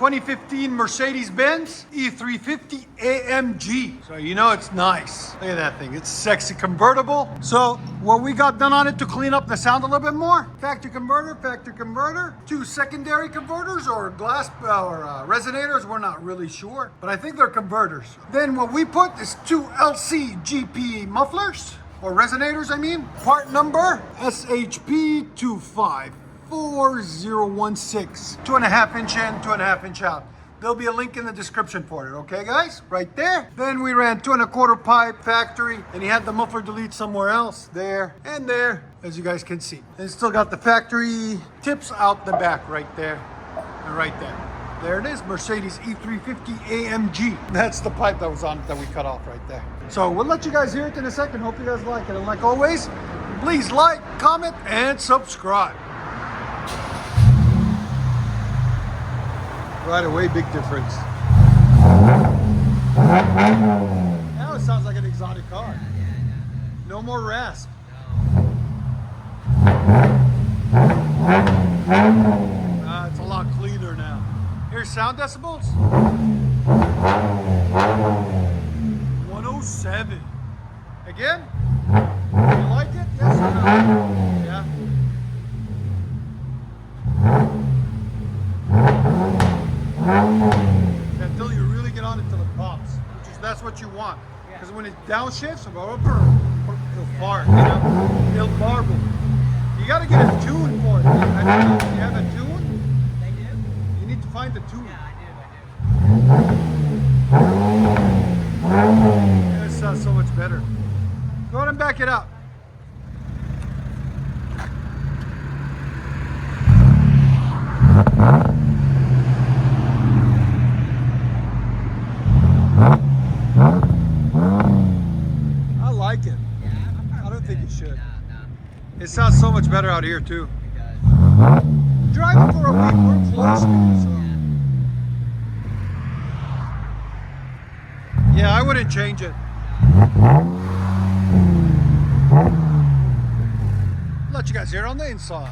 2015 Mercedes-Benz E350 AMG. So you know it's nice. Look at that thing. It's sexy convertible. So what we got done on it to clean up the sound a little bit more, factory converter, 2 secondary converters or glass or resonators, we're not really sure, but I think they're converters. Then what we put is 2 LCGP mufflers, or resonators I mean. Part number SHP 254016. 2.5 inch in, 2.5 inch out. There'll be a link in the description for it, okay guys? Right there. Then we ran 2.25 pipe factory, and he had the muffler delete somewhere else, there and there, as you guys can see. And it's still got the factory tips out the back right there and right there. There it is, Mercedes E350 AMG. That's the pipe that was on that we cut off right there. So we'll let you guys hear it in a second. Hope you guys like it. And like always, please like, comment, and subscribe. Right away, big difference. Now it sounds like an exotic car. No more rasp. It's a lot cleaner now. Here's sound decibels. 107. Again? You like it? Yes or no? Yeah. Until you really get on it till it pops, which is that's what you want. Because when it downshifts, it'll fart, you know? It'll barble. You gotta get a tune for it. I don't know if you have a tune. They do. You need to find the tune. Yeah, I do. Yeah, it sounds so much better. Go ahead and back it up. I like it. I don't think you should. It sounds so much better out here too. Driving for a week, we're close to you, so. Yeah, I wouldn't change it. Let you guys hear it on the inside.